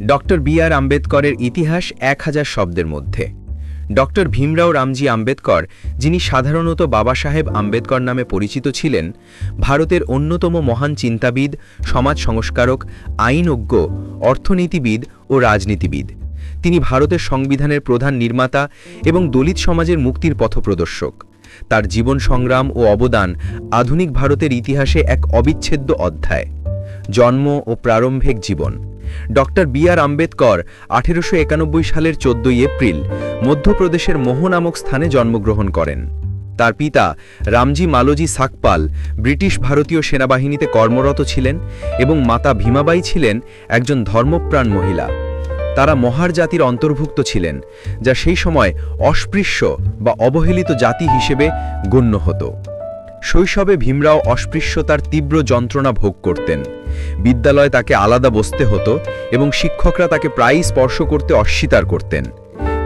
Doctor B.R.. আম্বেদকরের ইতিহাস 1000 শব্দের মধ্যে। ডক্টর ভীমরাও রামজি আম্বেদকর, যিনি সাধারণত বাবা সাহেব আম্বেদকর নামে পরিচিত ছিলেন, ভারতের অন্যতম মহান চিন্তাবিদ, সমাজ সংস্কারক, আইনজ্ঞ, অর্থনীতিবিদ ও রাজনীতিবিদ। তিনি ভারতের সংবিধানের প্রধান নির্মাতা এবং দলিত সমাজের মুক্তির পথপ্রদর্শক। তার জীবন সংগ্রাম ও অবদান আধুনিক ভারতের ইতিহাসে এক অবিচ্ছেদ্য অধ্যায়। জন্ম ও প্রারম্ভিক জীবন। Doctor B.R.. আম্বেদকর 1891 সালের 14 এপ্রিল মধ্যপ্রদেশের মোহ নামক স্থানে জন্মগ্রহণ করেন। তার পিতা রামজি মালোজি সাকপাল ব্রিটিশ ভারতীয় সেনাবাহিনীতে কর্মরত ছিলেন এবং মাতা ভীমাবাই ছিলেন একজন ধর্মপ্রাণ মহিলা। তারা মহার জাতির অন্তর্ভুক্ত ছিলেন, যা সেই সময় অস্পৃশ্য বা অবহেলিত জাতি হিসেবে গণ্য হতো। শৈশবে ভীমরাও অস্পৃশ্যতার তীব্র যন্ত্রণা ভোগ করতেন। বিদ্যালয়ে তাকে আলাদা বসতে হতো এবং শিক্ষকরা তাকে প্রায়ই স্পর্শ করতে অস্বীকার করতেন।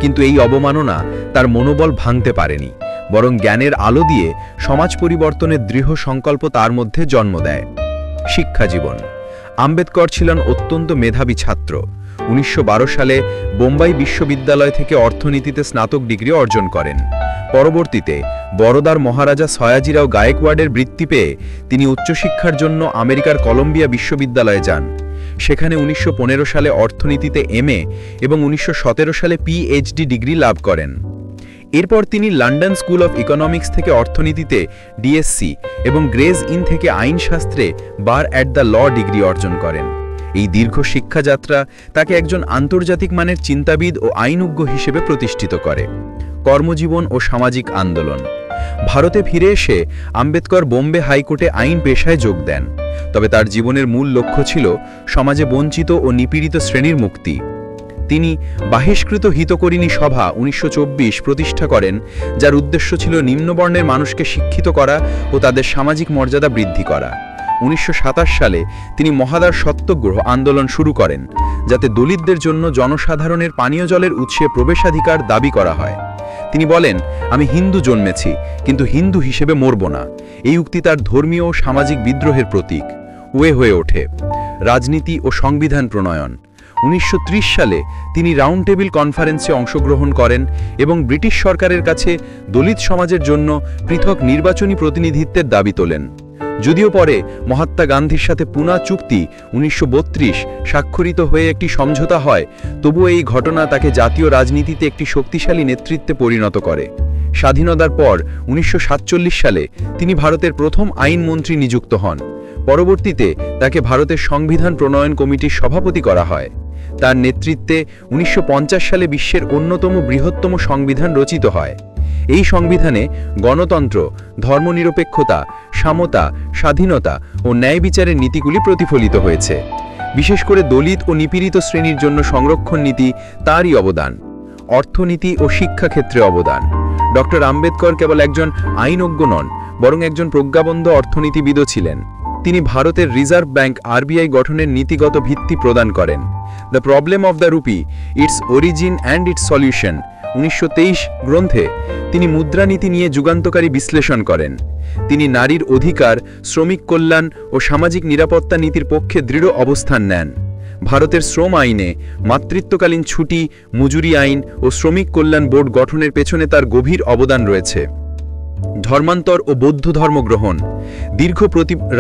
কিন্তু এই অবমাননা তার মনোবল ভাঙতে পারেনি, বরং জ্ঞানের আলো দিয়ে সমাজ পরিবর্তনের দৃঢ় সংকল্প তার মধ্যে জন্ম দেয়। শিক্ষা জীবন। আম্বেদকর ছিলেন অত্যন্ত মেধাবী ছাত্র। 1912 সালে বোম্বাই বিশ্ববিদ্যালয় থেকে অর্থনীতিতে স্নাতক ডিগ্রি অর্জন করেন। পরবর্তীতে বরোদার মহারাজা সয়াজিরাও গায়েকওয়াড়ের বৃত্তি পেয়ে তিনি উচ্চশিক্ষার জন্য আমেরিকার কলম্বিয়া বিশ্ববিদ্যালয়ে যান। সেখানে 1915 সালে অর্থনীতিতে এমএ এবং 1917 সালে পিএইচডি ডিগ্রি লাভ করেন। এরপর তিনি লন্ডন স্কুল অফ ইকোনমিক্স থেকে অর্থনীতিতে ডিএসসি এবং গ্রেজ ইন থেকে আইনশাস্ত্রে বার অ্যাট দ্য ল ডিগ্রি অর্জন করেন। এই দীর্ঘ শিক্ষাযাত্রা তাকে একজন আন্তর্জাতিক মানের চিন্তাবিদ ও আইনজ্ঞ হিসেবে প্রতিষ্ঠিত করে। কর্মজীবন ও সামাজিক আন্দোলন। ভারতে ফিরে এসে আম্বেদকর বোম্বে হাইকোর্টে আইন পেশায় যোগ দেন। তবে তার জীবনের মূল লক্ষ্য ছিল সমাজে বঞ্চিত ও নিপীড়িত শ্রেণীর মুক্তি। তিনি বাহিষ্কৃত হিতকরিণী সভা 1924 প্রতিষ্ঠা করেন, যার উদ্দেশ্য ছিল নিম্নবর্ণের মানুষকে শিক্ষিত করা ও তাদের সামাজিক মর্যাদা বৃদ্ধি করা। 1927 সালে তিনি মহাদার সত্যগ্রহ আন্দোলন শুরু করেন, যাতে দলিতদের জন্য জনসাধারণের পানীয় জলের উৎসে প্রবেশাধিকার দাবি করা হয়। তিনি বলেন, আমি হিন্দু জন্মেছি, কিন্তু হিন্দু হিসেবে মরব না। এই উক্তি তার ধর্মীয় ও সামাজিক বিদ্রোহের প্রতীক হয়ে ওঠে। রাজনীতি ও সংবিধান প্রণয়ন। 1930 সালে তিনি রাউন্ড টেবিল কনফারেন্সে অংশগ্রহণ করেন এবং ব্রিটিশ সরকারের কাছে দলিত সমাজের জন্য পৃথক নির্বাচনী প্রতিনিধিত্বের দাবি তোলেন। যদিও পরে মহাত্মা গান্ধীর সাথে পুনা চুক্তি 1932 স্বাক্ষরিত হয়ে একটি সমঝোতা হয়, তবুও এই ঘটনা তাকে জাতীয় রাজনীতিতে একটি শক্তিশালী নেতৃত্বে পরিণত করে। স্বাধীনতার পর 1947 সালে তিনি ভারতের প্রথম আইনমন্ত্রী নিযুক্ত হন। পরবর্তীতে তাকে ভারতের সংবিধান প্রণয়ন কমিটির সভাপতি করা হয়। তার নেতৃত্বে 1950 সালে বিশ্বের অন্যতম বৃহত্তম সংবিধান রচিত হয়। এই সংবিধানে গণতন্ত্র, ধর্মনিরপেক্ষতা, সমতা, স্বাধীনতা ও ন্যায় বিচারের নীতিগুলি প্রতিফলিত হয়েছে। বিশেষ করে দলিত ও নিপীড়িত শ্রেণীর জন্য সংরক্ষণ নীতি তারই অবদান। অর্থনীতি ও শিক্ষাক্ষেত্রে অবদান। ডক্টর আম্বেদকর কেবল একজন আইনজ্ঞ নন, বরং একজন প্রজ্ঞাবন্ধ অর্থনীতিবিদও ছিলেন। তিনি ভারতের রিজার্ভ ব্যাংক আরবিআই গঠনের নীতিগত ভিত্তি প্রদান করেন। The problem of the rupee, it's origin and it's solution 1923 গ্রন্থে তিনি মুদ্রানীতি নিয়ে যুগান্তকারী বিশ্লেষণ করেন। তিনি নারীর অধিকার, শ্রমিক কল্যাণ ও সামাজিক নিরাপত্তা নীতির পক্ষে দৃঢ় অবস্থান নেন। ভারতের শ্রম আইনে মাতৃত্বকালীন ছুটি, মজুরি আইন ও শ্রমিক কল্যাণ বোর্ড গঠনের পেছনে তার গভীর অবদান রয়েছে। ধর্মান্তর ও বৌদ্ধ ধর্ম গ্রহণ। দীর্ঘ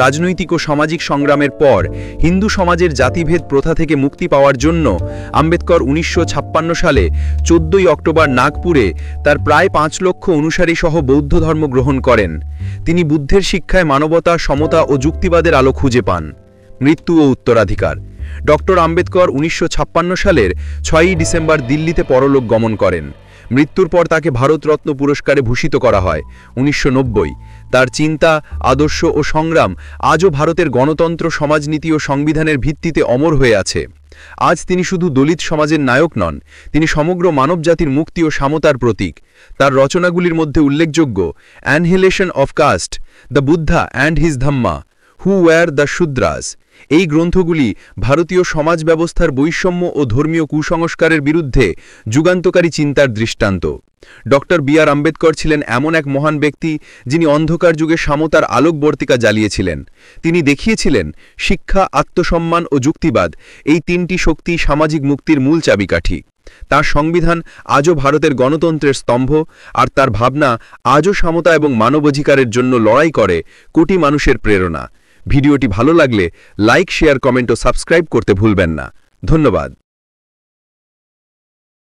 রাজনৈতিক ও সামাজিক সংগ্রামের পর হিন্দু সমাজের জাতিভেদ প্রথা থেকে মুক্তি পাওয়ার জন্য আম্বেদকর 1956 সালে 14 অক্টোবর নাগপুরে তার প্রায় 5 লক্ষ অনুসারী সহ বৌদ্ধ ধর্ম গ্রহণ করেন। তিনি বুদ্ধের শিক্ষায় মানবতা, সমতা ও যুক্তিবাদের আলো খুঁজে পান। মৃত্যু ও উত্তরাধিকার। ডক্টর আম্বেদকর 1956 সালের 6 ডিসেম্বর দিল্লিতে পরলোক গমন করেন। মৃত্যুর পর তাকে ভারতরত্ন পুরস্কারে ভূষিত করা হয় 1990। তার চিন্তা, আদর্শ ও সংগ্রাম আজও ভারতের গণতন্ত্র, সমাজনীতি ও সংবিধানের ভিত্তিতে অমর হয়ে আছে। আজ তিনি শুধু দলিত সমাজের নায়ক নন, তিনি সমগ্র মানবজাতির মুক্তি ও সমতার প্রতীক। তার রচনাগুলির মধ্যে উল্লেখযোগ্য annihilation of caste, the Buddha and his Dhamma, who were the Shudras. এই গ্রন্থগুলি ভারতীয় সমাজ ব্যবস্থার বৈষম্য ও ধর্মীয় কুসংস্কারের বিরুদ্ধে যুগান্তকারী চিন্তার দৃষ্টান্ত। Doctor B.R.. আম্বেদকর ছিলেন এমন এক মহান ব্যক্তি যিনি অন্ধকার যুগে সমতার আলোকবর্তিকা জ্বালিয়েছিলেন। তিনি দেখিয়েছিলেন শিক্ষা, আত্মসম্মান ও যুক্তিবাদ এই তিনটি শক্তি সামাজিক মুক্তির মূল চাবিকাঠি। তার সংবিধান আজও ভারতের গণতন্ত্রের স্তম্ভ, আর তার ভাবনা আজও সমতা এবং মানবাধিকারের জন্য লড়াই করে কোটি মানুষের প্রেরণা। ভিডিওটি ভালো লাগলে লাইক, শেয়ার, কমেন্ট ও সাবস্ক্রাইব করতে ভুলবেন না। ধন্যবাদ।